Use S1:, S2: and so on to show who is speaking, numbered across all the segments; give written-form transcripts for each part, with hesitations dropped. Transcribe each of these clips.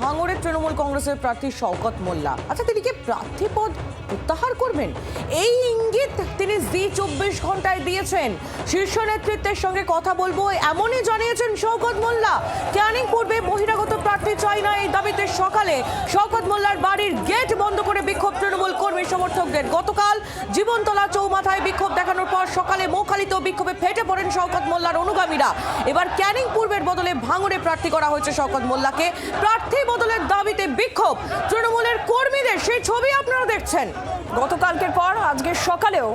S1: ভাঙড়ের তৃণমূল কংগ্রেসের প্রার্থী শওকত মোল্লা। আচ্ছা, তিনি কি প্রার্থী পদ প্রত্যাহার করবেন? এই ইঙ্গিত তিনি জি24 ঘন্টায় দিয়েছেন। শীর্ষ নেতৃত্বের সঙ্গে কথা বলবো এমনই জানিয়েছেন শওকত মোল্লা। ক্যানিং পূর্বে বহিরাগত প্রার্থী চাই না, এই দাবিতে সকালে শওকত মোল্লার বাড়ির গেট বন্ধ করে বিক্ষোভ তৃণমূল কর্মী সমর্থকদের। গতকাল জীবনতলা চৌমাথায় বিক্ষোভ দেখানোর পর সকালে মৌখালীতেও বিক্ষোভে ফেটে পড়েন শওকত মোল্লার অনুগামীরা। এবার ক্যানিং পূর্বের বদলে ভাঙড়ে প্রার্থী করা হয়েছে শওকত মোল্লাকে। প্রার্থী বদলের দাবিতে বিক্ষোভ তৃণমূলের কর্মীদের, সেই ছবি আপনারা দেখছেন। গতকালকের পর আজকে সকালেও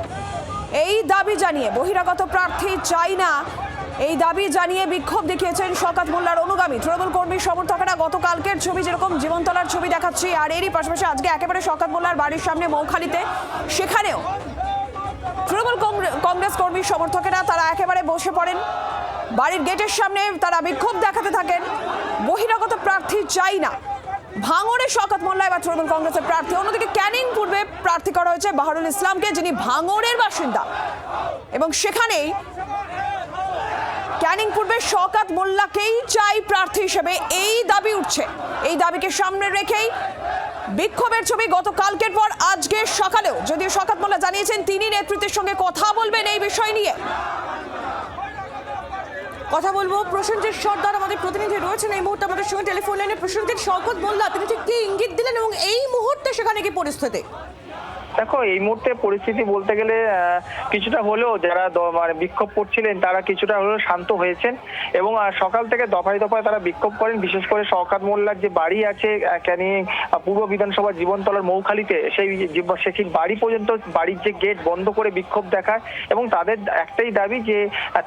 S1: এই দাবি জানিয়ে বহিরাগত প্রার্থী চাই না, এই দাবি জানিয়ে বিক্ষোভ দেখিয়েছেন শওকত মোল্লার অনুগামী তৃণমূল কর্মী সমর্থকেরা। গতকালকের ছবি যেরকম জীবনতলার ছবি দেখাচ্ছি, আর এরই পাশাপাশি আজকে একেবারে শওকত মোল্লার বাড়ির সামনে মৌখালীতে, সেখানেও তৃণমূল কংগ্রেস কর্মী সমর্থকেরা তারা একেবারে বসে পড়েন বাড়ির গেটের সামনে, তারা বিক্ষোভ দেখাতে থাকেন। বহিরাগত প্রার্থী চাই না, ভাঙড়ে শওকত মোল্লা এবার তৃণমূল কংগ্রেসের প্রার্থী। অন্যদিকে ক্যানিং পূর্বে প্রার্থী করা হয়েছে বাহারুল ইসলামকে, যিনি ভাঙড়ের বাসিন্দা, এবং সেখানেই ক্যানিং পূর্বে শওকত মোল্লাকেই চাই প্রার্থী হিসেবে, এই দাবি উঠছে। এই দাবিকে সামনে রেখেই বিক্ষোভের ছবি গতকালকের পর আজকে সকালেও, যদিও শওকত মোল্লা জানিয়েছেন তিনি নেতৃত্বের সঙ্গে কথা বলবেন এই বিষয় নিয়ে। কথা বলবো প্রসেনজিৎ সর্দার, আমাদের প্রতিনিধি রয়েছেন এই মুহূর্তে আমাদের সঙ্গে টেলিফোন লাইনে। প্রসেনজিৎ, শওকত মোল্লা তিনি ঠিক কি ইঙ্গিত দিলেন এবং এই মুহূর্তে সেখানে কি পরিস্থিতি?
S2: দেখো, এই মুহূর্তে পরিস্থিতি বলতে গেলে কিছুটা হলেও যারা মানে বিক্ষোভ করছিলেন তারা কিছুটা হলেও শান্ত হয়েছেন, এবং সকাল থেকে দফায় দফায় তারা বিক্ষোভ করেন। বিশেষ করে শওকত মোল্লার যে বাড়ি আছে ক্যানিং পূর্ব বিধানসভা জীবনতলার মৌখালীতে, সেই বাড়ি পর্যন্ত বাড়ির যে গেট বন্ধ করে বিক্ষোভ দেখায়, এবং তাদের একটাই দাবি যে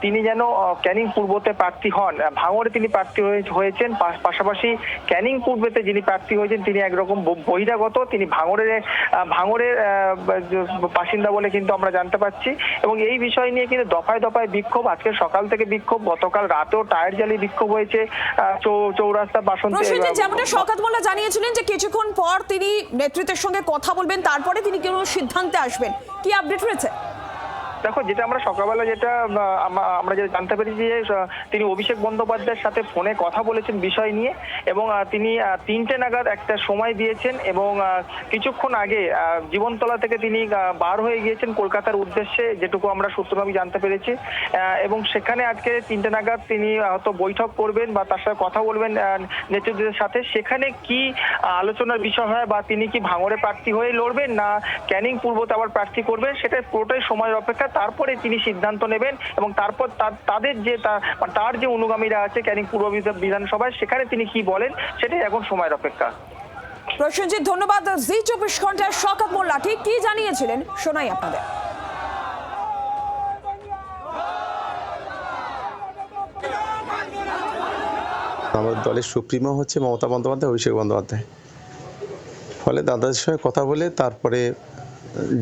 S2: তিনি যেন ক্যানিং পূর্বতে প্রার্থী হন। ভাঙড়ে তিনি প্রার্থী হয়েছেন, পাশাপাশি ক্যানিং পূর্বেতে যিনি প্রার্থী হয়েছেন তিনি একরকম বহিরাগত, তিনি ভাঙড়ের বাসিন্দা বলে কিন্তু আমরা জানতে পাচ্ছি। এবং এই বিষয় নিয়ে কিন্তু দফায় দফায় বিক্ষোভ, আজকে সকাল থেকে বিক্ষোভ, গতকাল রাতেও টায়ার জ্বালিয়ে বিক্ষোভ হয়েছে চৌরাস্তা বাসন্তী।
S1: যেমনটা শওকত মোল্লা জানিয়েছিলেন যে কিছুক্ষণ পর তিনি নেতৃত্বের সঙ্গে কথা বলবেন, তারপরে তিনি কোনো সিদ্ধান্তে আসবেন, কি আপডেট রয়েছে?
S2: দেখো, যেটা আমরা সকালবেলা আমরা যেটা জানতে পেরেছি যে তিনি অভিষেক বন্দ্যোপাধ্যায়ের সাথে ফোনে কথা বলেছেন বিষয় নিয়ে, এবং তিনি 3টে নাগাদ একটা সময় দিয়েছেন, এবং কিছুক্ষণ আগে জীবনতলা থেকে তিনি বার হয়ে গিয়েছেন কলকাতার উদ্দেশ্যে, যেটুকু আমরা সূত্রভাবে জানতে পেরেছি। এবং সেখানে আজকে 3টে নাগাদ তিনি হয়তো বৈঠক করবেন বা তার সাথে কথা বলবেন নেতৃত্বের সাথে। সেখানে কি আলোচনার বিষয় হয়, বা তিনি কি ভাঙড়ে প্রার্থী হয়ে লড়বেন না ক্যানিং পূর্বতে আবার প্রার্থী করবেন, সেটা পুরোটাই সময়ের অপেক্ষা। তারপরে তিনি সিদ্ধান্ত নেবেন, এবং তারপর তাদের যে তার যে অনুগামীরা আছে ক্যানিং পূর্ব বিধানসভায়, সেখানে তিনি কি বলেন সেটাই এখন সময়ের অপেক্ষা।
S1: প্রসেনজিৎ, ধন্যবাদ। জি24 ঘন্টায় শওকত মোল্লা ঠিক কি জানিয়েছিলেন শোনাই আপনাদের।
S3: আমাদের দলের সুপ্রিমো হচ্ছে মমতা বন্দ্যোপাধ্যায়, অভিষেক বন্দ্যোপাধ্যায়। ফলে দাদাদের সঙ্গে কথা বলে তারপরে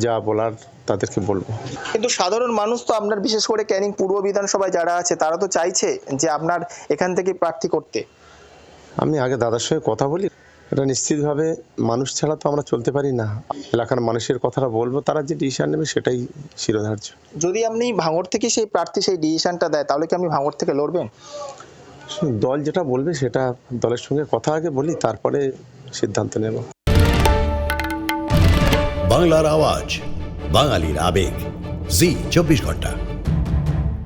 S3: যা বলার তাদেরকে বলবো।
S4: কিন্তু সাধারণ মানুষ তো আপনার, বিশেষ করে ক্যানিং পূর্ব বিধানসভায় যারা আছে, তারা তো চাইছে যে আপনার এখান থেকে প্রার্থী করতে।
S3: আমি আগে দাদার সঙ্গে কথা বলি, এটা নিশ্চিতভাবে মানুষ ছাড়া তো আমরা চলতে পারি না। এলাকার মানুষের কথাটা বলবো, তারা যে ডিসিশন নেবে সেটাই শিরোধার্য।
S4: যদি আপনি ভাঙড় থেকে সেই প্রার্থী সেই ডিসিশনটা দেয়, তাহলে কি আপনি ভাঙড় থেকে লড়বেন?
S3: দল যেটা বলবে সেটা দলের সঙ্গে কথা আগে বলি, তারপরে সিদ্ধান্ত নেব।
S5: বাংলার আওয়াজ, বাঙালির আবেগ, জি24 ঘন্টা।